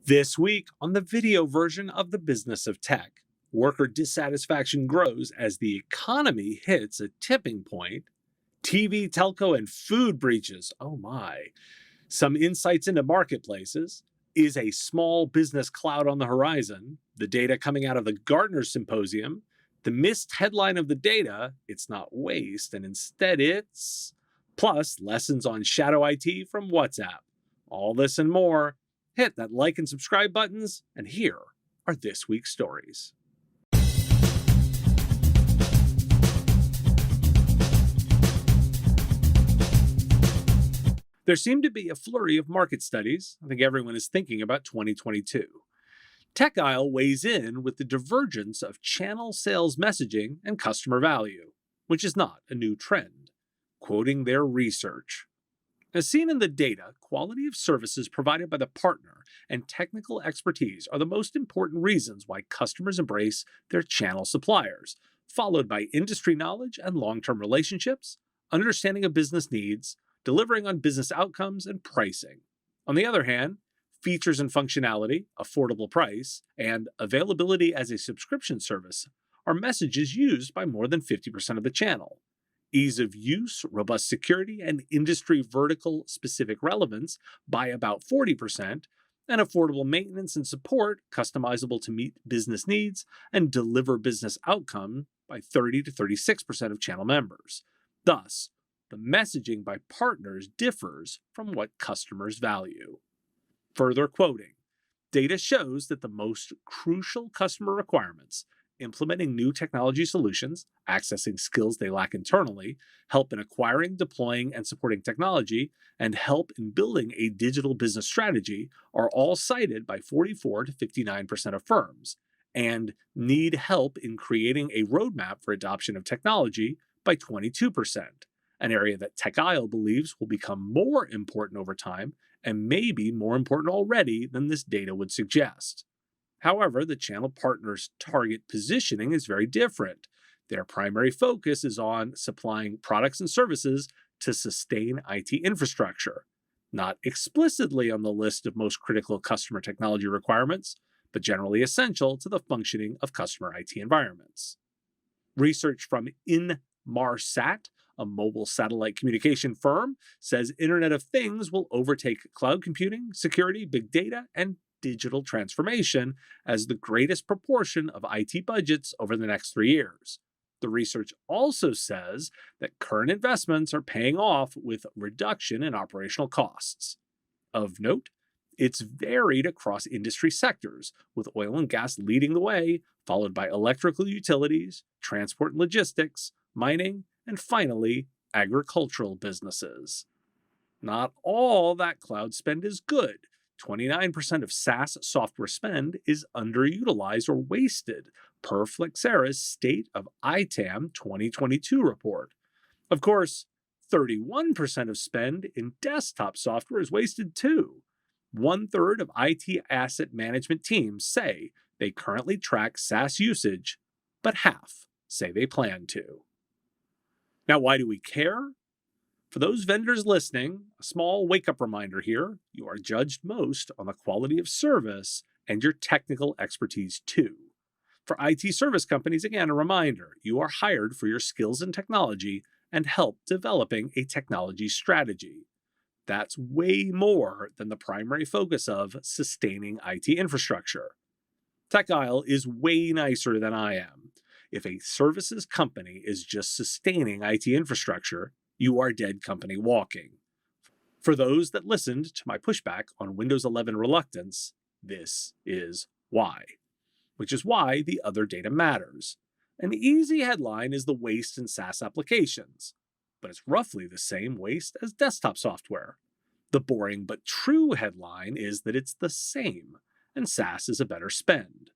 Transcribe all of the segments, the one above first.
This week on the video version of The Business of Tech, worker dissatisfaction grows as the economy hits a tipping point. TV, telco, and food breaches. Oh my. Some insights into marketplaces. Is a small business cloud on the horizon? The data coming out of the Gartner Symposium. The missed headline of the data, it's not waste, and instead it's. Plus, lessons on shadow IT from WhatsApp. All this and more. Hit that like and subscribe buttons, and here are this week's stories. There seemed to be a flurry of market studies. I think everyone is thinking about 2022. Tech Isle weighs in with the divergence of channel sales messaging and customer value, which is not a new trend. Quoting their research. As seen in the data, quality of services provided by the partner and technical expertise are the most important reasons why customers embrace their channel suppliers, followed by industry knowledge and long-term relationships, understanding of business needs, delivering on business outcomes, and pricing. On the other hand, features and functionality, affordable price, and availability as a subscription service are messages used by more than 50% of the channel. Ease of use, robust security, and industry vertical specific relevance by about 40%, and affordable maintenance and support customizable to meet business needs and deliver business outcome by 30 to 36% of channel members. Thus, the messaging by partners differs from what customers value. Further quoting, data shows that the most crucial customer requirements, implementing new technology solutions, accessing skills they lack internally, help in acquiring, deploying, and supporting technology, and help in building a digital business strategy are all cited by 44 to 59% of firms, and need help in creating a roadmap for adoption of technology by 22%, an area that Tech Isle believes will become more important over time and may be more important already than this data would suggest. However, the channel partners' target positioning is very different. Their primary focus is on supplying products and services to sustain IT infrastructure, not explicitly on the list of most critical customer technology requirements, but generally essential to the functioning of customer IT environments. Research from Inmarsat, a mobile satellite communication firm, says Internet of Things will overtake cloud computing, security, big data, and digital transformation as the greatest proportion of IT budgets over the next 3 years. The research also says that current investments are paying off with reduction in operational costs. Of note, it's varied across industry sectors, with oil and gas leading the way, followed by electrical utilities, transport and logistics, mining, and finally, agricultural businesses. Not all that cloud spend is good. 29% of SaaS software spend is underutilized or wasted, per Flexera's State of ITAM 2022 report. Of course, 31% of spend in desktop software is wasted too. 1/3 of IT asset management teams say they currently track SaaS usage, but half say they plan to. Now, why do we care? For those vendors listening, a small wake-up reminder here: you are judged most on the quality of service and your technical expertise too. For IT service companies, again, a reminder: you are hired for your skills in technology and help developing a technology strategy. That's way more than the primary focus of sustaining IT infrastructure. Tech Isle is way nicer than I am. If a services company is just sustaining IT infrastructure, you are dead company walking. For those that listened to my pushback on Windows 11 reluctance, this is why. Which is why the other data matters. An easy headline is the waste in SaaS applications, but it's roughly the same waste as desktop software. The boring but true headline is that it's the same, and SaaS is a better spend.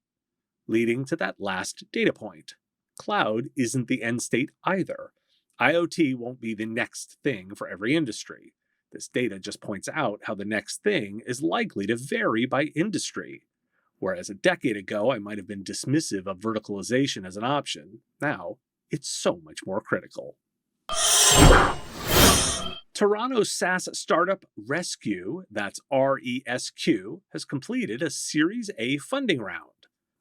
Leading to that last data point. Cloud isn't the end state either. IoT won't be the next thing for every industry. This data just points out how the next thing is likely to vary by industry. Whereas a decade ago, I might have been dismissive of verticalization as an option, now it's so much more critical. Toronto SaaS startup Rescue, that's RESQ, has completed a Series A funding round.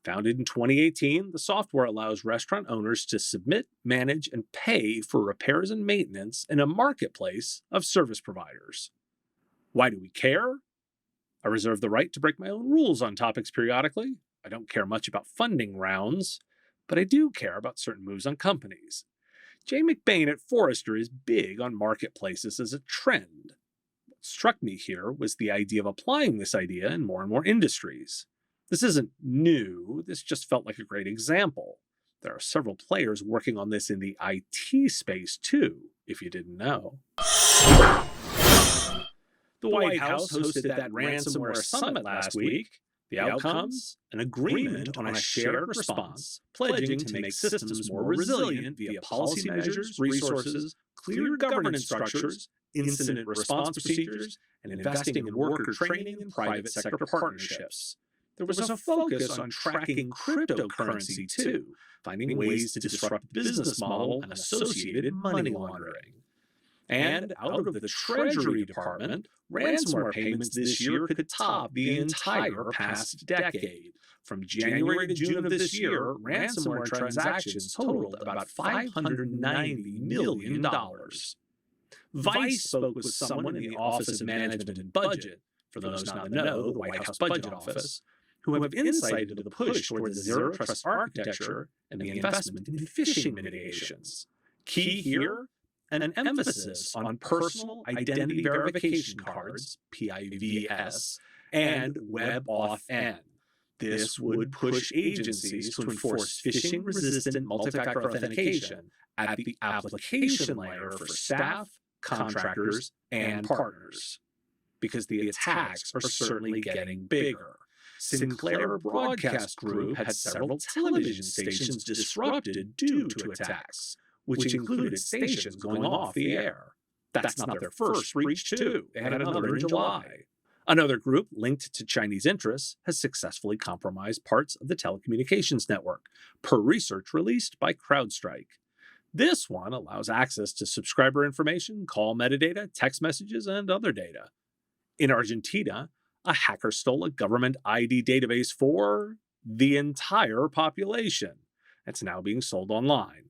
Founded in 2018, the software allows restaurant owners to submit, manage, and pay for repairs and maintenance in a marketplace of service providers. Why do we care? I reserve the right to break my own rules on topics periodically. I don't care much about funding rounds, but I do care about certain moves on companies. Jay McBain at Forrester is big on marketplaces as a trend. What struck me here was the idea of applying this idea in more and more industries. This isn't new, this just felt like a great example. There are several players working on this in the IT space too, if you didn't know. The White House hosted that ransomware summit last week. The outcomes? An agreement on a shared response, pledging to make systems more resilient via policy measures, resources, clear governance structures, incident response procedures, and investing in worker training and private sector partnerships. There was a focus on tracking cryptocurrency too, finding ways to disrupt the business model and associated money laundering. And out of the Treasury Department, ransomware payments this year could top the entire past decade. From January to June of this year, ransomware transactions totaled about $590 million. Vice spoke with someone in the Office of Management and Budget, for those not in the know, the White House Budget Office, who have insight into the push toward the zero trust architecture and the investment in phishing mitigations. Key here, an emphasis on personal identity verification cards, PIVS, and WebAuthn. This would push agencies to enforce phishing-resistant multi-factor authentication at the application layer for staff, contractors, and partners. Because the attacks are certainly getting bigger. Sinclair Broadcast Group had several television stations disrupted due to attacks, which included stations going off the air. That's not their first breach, too. They had another in July. Another group linked to Chinese interests has successfully compromised parts of the telecommunications network, per research released by CrowdStrike. This one allows access to subscriber information, call metadata, text messages, and other data. In Argentina, a hacker stole a government ID database for the entire population. It's now being sold online.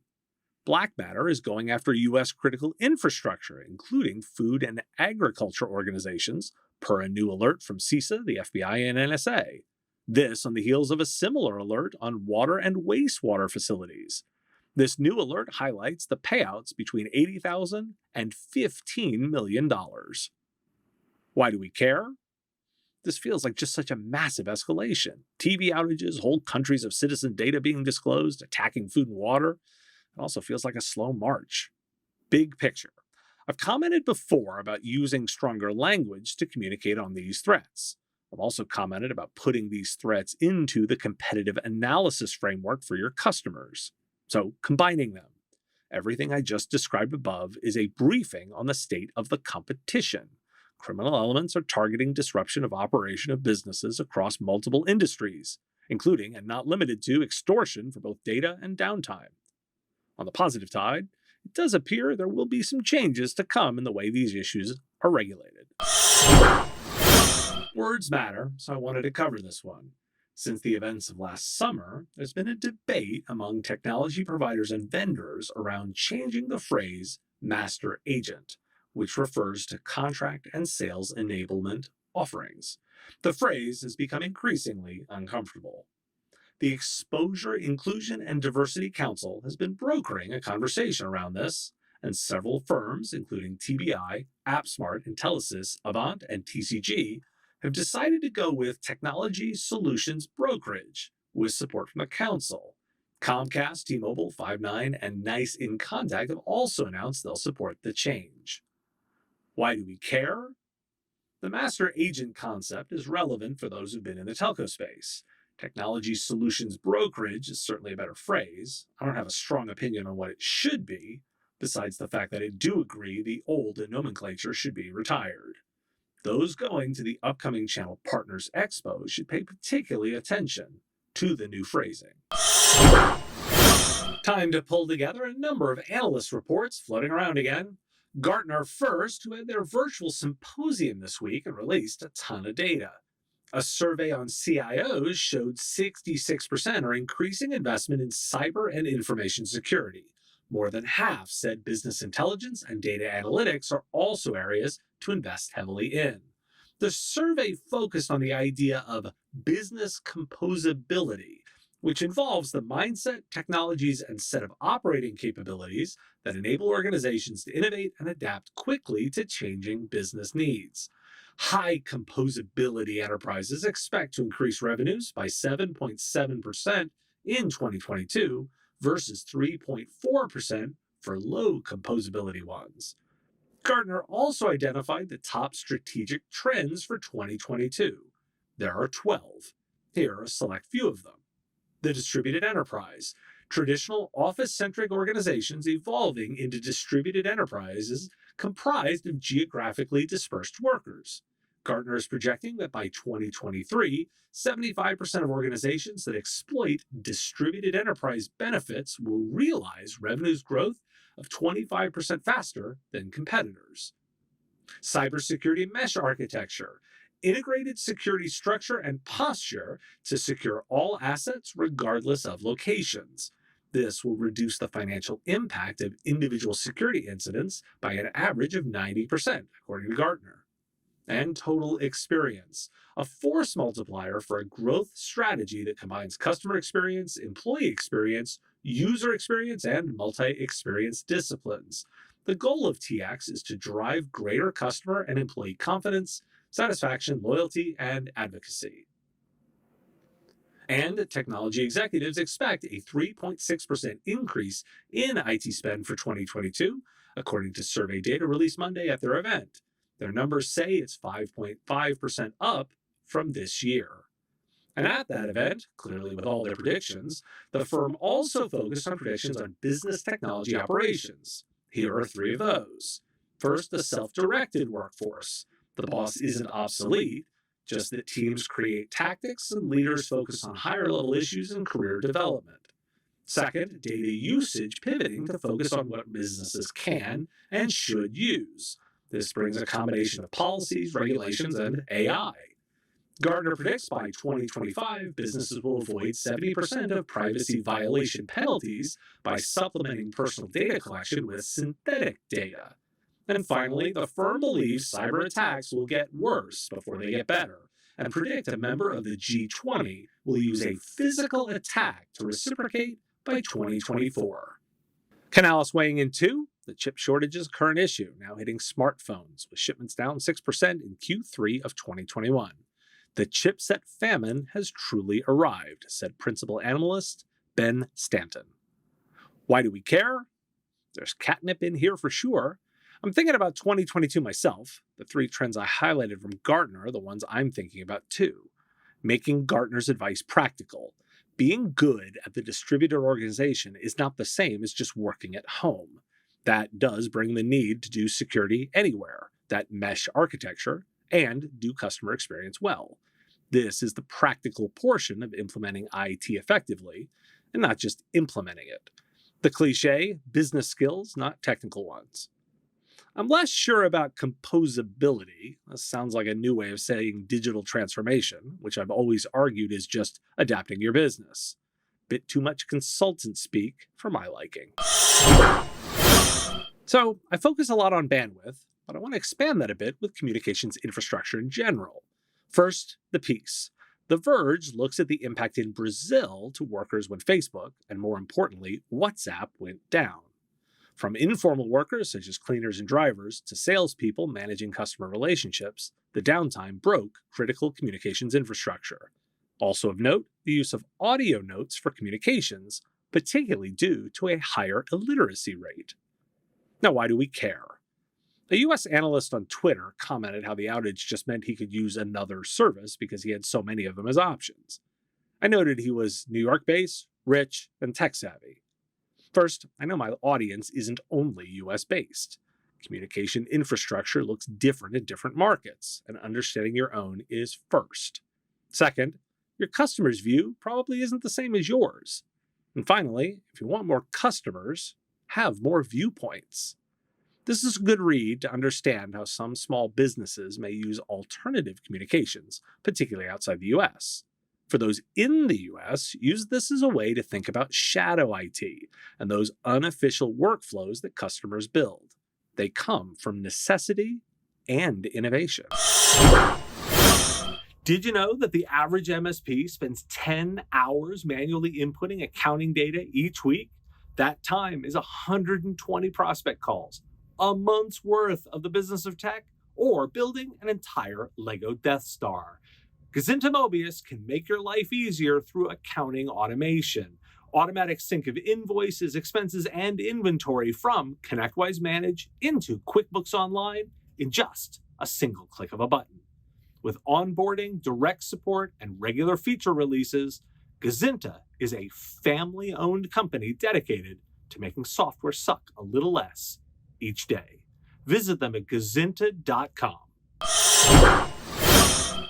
Black Matter is going after U.S. critical infrastructure, including food and agriculture organizations, per a new alert from CISA, the FBI, and NSA. This on the heels of a similar alert on water and wastewater facilities. This new alert highlights the payouts between $80,000 and $15 million. Why do we care? This feels like just such a massive escalation. TV outages, whole countries of citizen data being disclosed, attacking food and water. It also feels like a slow march. Big picture. I've commented before about using stronger language to communicate on these threats. I've also commented about putting these threats into the competitive analysis framework for your customers. So, combining them. Everything I just described above is a briefing on the state of the competition. Criminal elements are targeting disruption of operation of businesses across multiple industries, including and not limited to extortion for both data and downtime. On the positive side, it does appear there will be some changes to come in the way these issues are regulated. Words matter, so I wanted to cover this one. Since the events of last summer, there's been a debate among technology providers and vendors around changing the phrase master agent, which refers to contract and sales enablement offerings. The phrase has become increasingly uncomfortable. The Exposure, Inclusion, and Diversity Council has been brokering a conversation around this, and several firms, including TBI, AppSmart, Intelisys, Avant, and TCG, have decided to go with Technology Solutions Brokerage, with support from the council. Comcast, T-Mobile, Five9, and NICE inContact have also announced they'll support the change. Why do we care? The master agent concept is relevant for those who've been in the telco space. Technology Solutions Brokerage is certainly a better phrase. I don't have a strong opinion on what it should be, besides the fact that I do agree the old nomenclature should be retired. Those going to the upcoming Channel Partners Expo should pay particularly attention to the new phrasing. Time to pull together a number of analyst reports floating around again. Gartner first, who had their virtual symposium this week and released a ton of data. A survey on CIOs showed 66% are increasing investment in cyber and information security. More than half said business intelligence and data analytics are also areas to invest heavily in. The survey focused on the idea of business composability, which involves the mindset, technologies, and set of operating capabilities that enable organizations to innovate and adapt quickly to changing business needs. High composability enterprises expect to increase revenues by 7.7% in 2022 versus 3.4% for low composability ones. Gartner also identified the top strategic trends for 2022. There are 12. Here are a select few of them. The distributed enterprise. Traditional office-centric organizations evolving into distributed enterprises comprised of geographically dispersed workers. Gartner is projecting that by 2023, 75% of organizations that exploit distributed enterprise benefits will realize revenues growth of 25% faster than competitors. Cybersecurity mesh architecture. Integrated security structure and posture to secure all assets regardless of locations. This will reduce the financial impact of individual security incidents by an average of 90%, according to Gartner. And total experience, a force multiplier for a growth strategy that combines customer experience, employee experience, user experience, and multi-experience disciplines. The goal of TX is to drive greater customer and employee confidence, satisfaction, loyalty, and advocacy. And technology executives expect a 3.6% increase in IT spend for 2022, according to survey data released Monday at their event. Their numbers say it's 5.5% up from this year. And at that event, clearly with all their predictions, the firm also focused on predictions on business technology operations. Here are three of those. First, the self-directed workforce. The boss isn't obsolete, just that teams create tactics and leaders focus on higher-level issues and career development. Second, data usage pivoting to focus on what businesses can and should use. This brings a combination of policies, regulations, and AI. Gartner predicts by 2025, businesses will avoid 70% of privacy violation penalties by supplementing personal data collection with synthetic data. And finally, the firm believes cyber attacks will get worse before they get better, and predict a member of the G20 will use a physical attack to reciprocate by 2024. Canalys weighing in too. The chip shortage is a current issue, now hitting smartphones, with shipments down 6% in Q3 of 2021. The chipset famine has truly arrived, said principal analyst Ben Stanton. Why do we care? There's catnip in here for sure. I'm thinking about 2022 myself. The three trends I highlighted from Gartner are the ones I'm thinking about too. Making Gartner's advice practical. Being good at the distributed organization is not the same as just working at home. That does bring the need to do security anywhere, that mesh architecture, and do customer experience well. This is the practical portion of implementing IT effectively, and not just implementing it. The cliche, business skills, not technical ones. I'm less sure about composability. This sounds like a new way of saying digital transformation, which I've always argued is just adapting your business. Bit too much consultant speak for my liking. So I focus a lot on bandwidth, but I want to expand that a bit with communications infrastructure in general. First, the piece. The Verge looks at the impact in Brazil to workers when Facebook, and more importantly, WhatsApp went down. From informal workers such as cleaners and drivers to salespeople managing customer relationships, the downtime broke critical communications infrastructure. Also of note, the use of audio notes for communications, particularly due to a higher illiteracy rate. Now, why do we care? A US analyst on Twitter commented how the outage just meant he could use another service because he had so many of them as options. I noted he was New York-based, rich, and tech-savvy. First, I know my audience isn't only US-based. Communication infrastructure looks different in different markets, and understanding your own is first. Second, your customer's view probably isn't the same as yours. And finally, if you want more customers, have more viewpoints. This is a good read to understand how some small businesses may use alternative communications, particularly outside the US. For those in the US, use this as a way to think about shadow IT and those unofficial workflows that customers build. They come from necessity and innovation. Did you know that the average MSP spends 10 hours manually inputting accounting data each week? That time is 120 prospect calls, a month's worth of the business of tech, or building an entire Lego Death Star. Gozynta Mobius can make your life easier through accounting automation. Automatic sync of invoices, expenses, and inventory from ConnectWise Manage into QuickBooks Online in just a single click of a button. With onboarding, direct support, and regular feature releases, Gozynta is a family-owned company dedicated to making software suck a little less each day. Visit them at gozynta.com.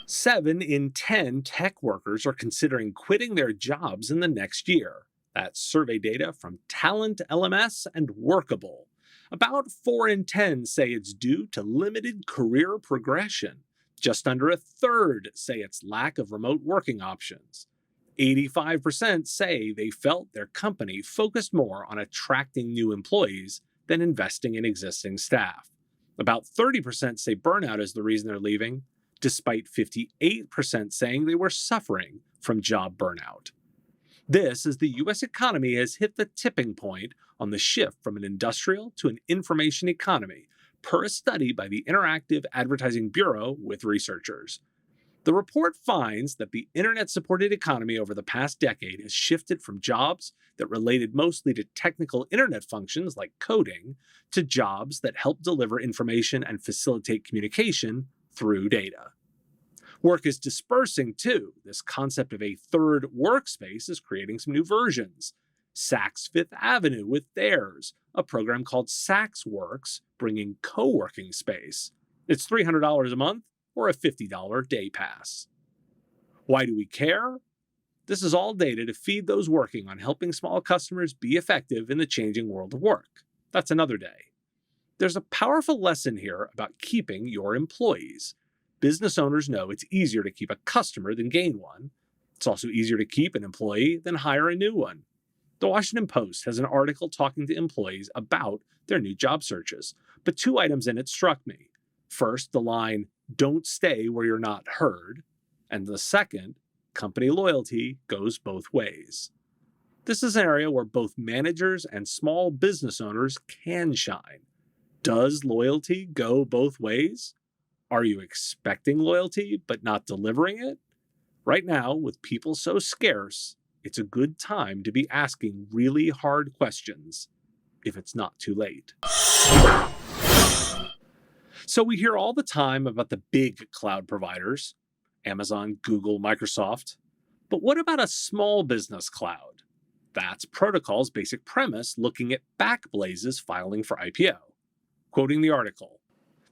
7 in 10 tech workers are considering quitting their jobs in the next year. That's survey data from Talent LMS and Workable. About 4 in 10 say it's due to limited career progression. Just under a third say it's lack of remote working options. 85% say they felt their company focused more on attracting new employees than investing in existing staff. About 30% say burnout is the reason they're leaving, despite 58% saying they were suffering from job burnout. This as the U.S. economy has hit the tipping point on the shift from an industrial to an information economy, per a study by the Interactive Advertising Bureau with researchers. The report finds that the internet-supported economy over the past decade has shifted from jobs that related mostly to technical internet functions like coding to jobs that help deliver information and facilitate communication through data. Work is dispersing too. This concept of a third workspace is creating some new versions. Saks Fifth Avenue with theirs, a program called Saks Works, bringing co-working space. It's $300 a month or a $50 day pass. Why do we care? This is all data to feed those working on helping small customers be effective in the changing world of work. That's another day. There's a powerful lesson here about keeping your employees. Business owners know it's easier to keep a customer than gain one. It's also easier to keep an employee than hire a new one. The Washington Post has an article talking to employees about their new job searches, but 2 items in it struck me. First, the line, "Don't stay where you're not heard," and the second, "Company loyalty goes both ways." This is an area where both managers and small business owners can shine. Does loyalty go both ways? Are you expecting loyalty but not delivering it? Right now, with people so scarce, it's a good time to be asking really hard questions, if it's not too late. So we hear all the time about the big cloud providers, Amazon, Google, Microsoft. But what about a small business cloud? That's Protocol's basic premise looking at Backblaze's filing for IPO. Quoting the article,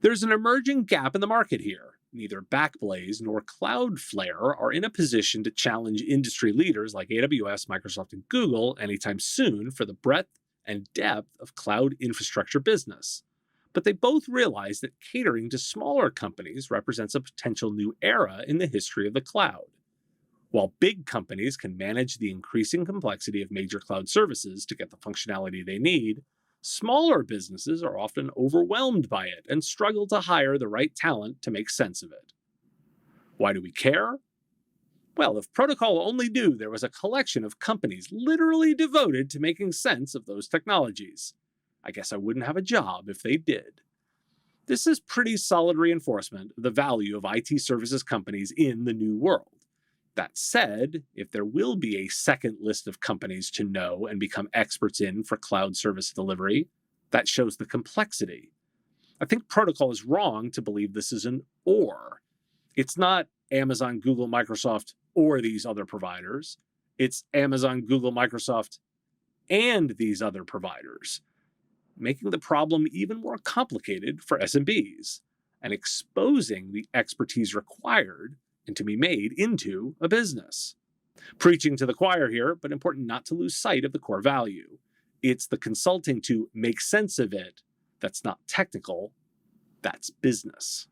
"There's an emerging gap in the market here. Neither Backblaze nor Cloudflare are in a position to challenge industry leaders like AWS, Microsoft, and Google anytime soon for the breadth and depth of cloud infrastructure business. But they both realize that catering to smaller companies represents a potential new era in the history of the cloud. While big companies can manage the increasing complexity of major cloud services to get the functionality they need, smaller businesses are often overwhelmed by it and struggle to hire the right talent to make sense of it. Why do we care? Well, if Protocol only knew there was a collection of companies literally devoted to making sense of those technologies, I guess I wouldn't have a job if they did. This is pretty solid reinforcement of the value of IT services companies in the new world. That said, if there will be a second list of companies to know and become experts in for cloud service delivery, that shows the complexity. I think Protocol is wrong to believe this is an or. It's not Amazon, Google, Microsoft, or these other providers. It's Amazon, Google, Microsoft, and these other providers, making the problem even more complicated for SMBs and exposing the expertise required and to be made into a business. Preaching to the choir here, but important not to lose sight of the core value. It's the consulting to make sense of it That's not technical, that's business.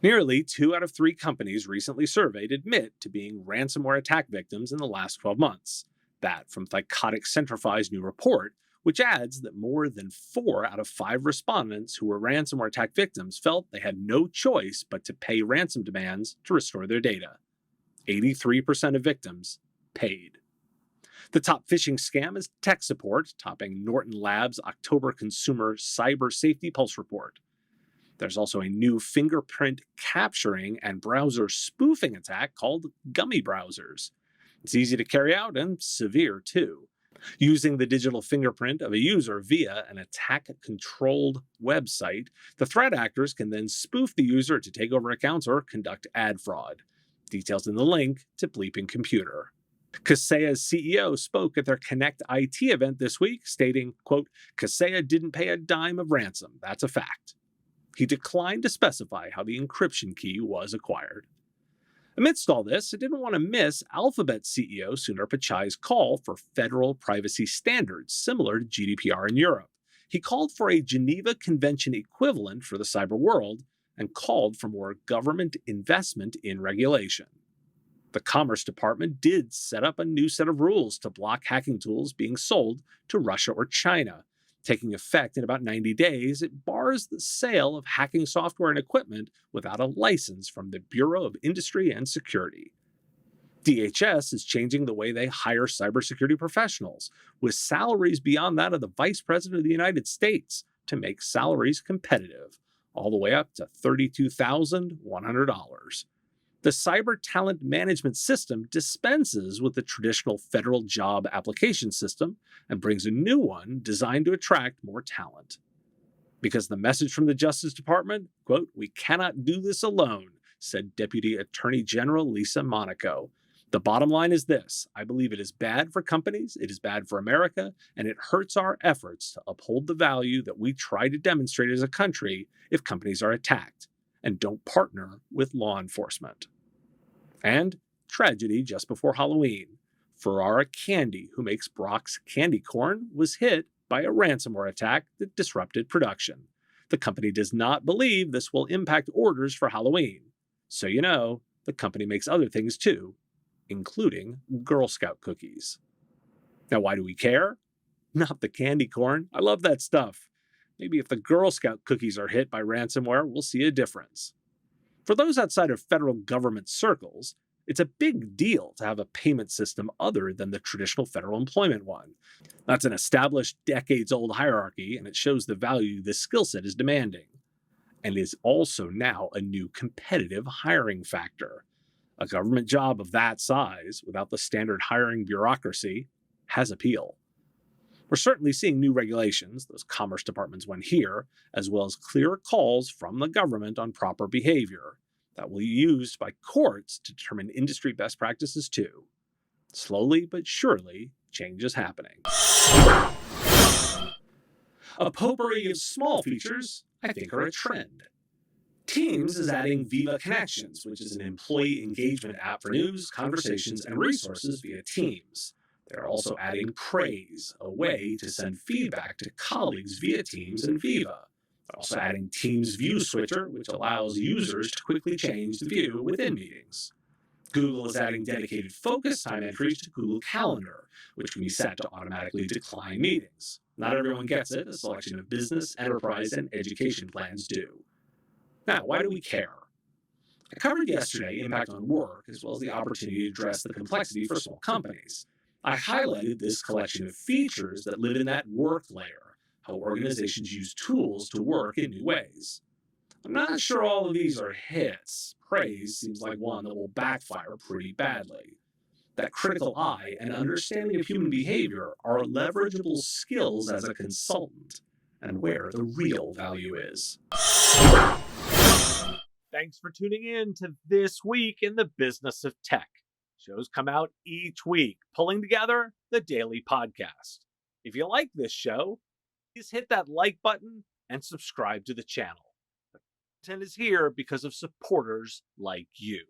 Nearly 2 out of 3 companies recently surveyed admit to being ransomware attack victims in the last 12 months. That from Thycotic Centrify's new report, which adds that more than 4 out of 5 respondents who were ransomware attack victims felt they had no choice but to pay ransom demands to restore their data. 83% of victims paid. The top phishing scam is tech support, topping Norton Labs' October Consumer Cyber Safety Pulse report. There's also a new fingerprint capturing and browser spoofing attack called gummy browsers. It's easy to carry out and severe too. Using the digital fingerprint of a user via an attack-controlled website, the threat actors can then spoof the user to take over accounts or conduct ad fraud. Details in the link to Bleeping Computer. Kaseya's CEO spoke at their Connect IT event this week, stating, quote, "Kaseya didn't pay a dime of ransom. That's a fact." He declined to specify how the encryption key was acquired. Amidst all this, I didn't want to miss Alphabet CEO Sundar Pichai's call for federal privacy standards similar to GDPR in Europe. He called for a Geneva Convention equivalent for the cyber world and called for more government investment in regulation. The Commerce Department did set up a new set of rules to block hacking tools being sold to Russia or China. Taking effect in about 90 days, it bars the sale of hacking software and equipment without a license from the Bureau of Industry and Security. DHS is changing the way they hire cybersecurity professionals, with salaries beyond that of the Vice President of the United States to make salaries competitive, all the way up to $32,100. The Cyber Talent Management System dispenses with the traditional federal job application system and brings a new one designed to attract more talent. Because the message from the Justice Department, quote, "We cannot do this alone," said Deputy Attorney General Lisa Monaco. "The bottom line is this: I believe it is bad for companies, it is bad for America, and it hurts our efforts to uphold the value that we try to demonstrate as a country if companies are attacked and don't partner with law enforcement." And tragedy just before Halloween. Ferrara Candy, who makes Brock's candy corn, was hit by a ransomware attack that disrupted production. The company does not believe this will impact orders for Halloween. So you know, the company makes other things too, including Girl Scout cookies. Now, why do we care? Not the candy corn. I love that stuff. Maybe if the Girl Scout cookies are hit by ransomware, we'll see a difference. For those outside of federal government circles, it's a big deal to have a payment system other than the traditional federal employment one. That's an established, decades-old hierarchy, and it shows the value this skill set is demanding. And is also now a new competitive hiring factor. A government job of that size, without the standard hiring bureaucracy, has appeal. We're certainly seeing new regulations, those Commerce Department's one here, as well as clear calls from the government on proper behavior that will be used by courts to determine industry best practices too. Slowly but surely, change is happening. A potpourri of small features, I think, are a trend. Teams is adding Viva Connections, which is an employee engagement app for news, conversations, and resources via Teams. They're also adding Praise, a way to send feedback to colleagues via Teams and Viva. They're also adding Teams View Switcher, which allows users to quickly change the view within meetings. Google is adding dedicated focus time entries to Google Calendar, which can be set to automatically decline meetings. Not everyone gets it. A selection of business, enterprise, and education plans do. Now, why do we care? I covered yesterday impact on work, as well as the opportunity to address the complexity for small companies. I highlighted this collection of features that live in that work layer, how organizations use tools to work in new ways. I'm not sure all of these are hits. Praise seems like one that will backfire pretty badly. That critical eye and understanding of human behavior are leverageable skills as a consultant, and where the real value is. Thanks for tuning in to This Week in the Business of Tech. Shows come out each week, pulling together the daily podcast. If you like this show, please hit that like button and subscribe to the channel. The content is here because of supporters like you.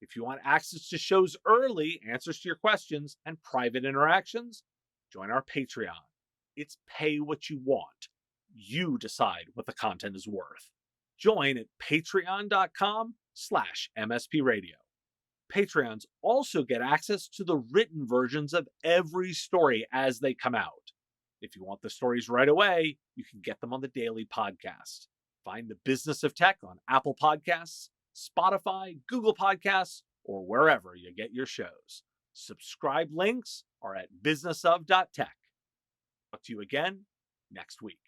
If you want access to shows early, answers to your questions, and private interactions, join our Patreon. It's pay what you want. You decide what the content is worth. Join at patreon.com/MSP Radio. Patreons also get access to the written versions of every story as they come out. If you want the stories right away, you can get them on the daily podcast. Find The Business of Tech on Apple Podcasts, Spotify, Google Podcasts, or wherever you get your shows. Subscribe links are at businessof.tech. Talk to you again next week.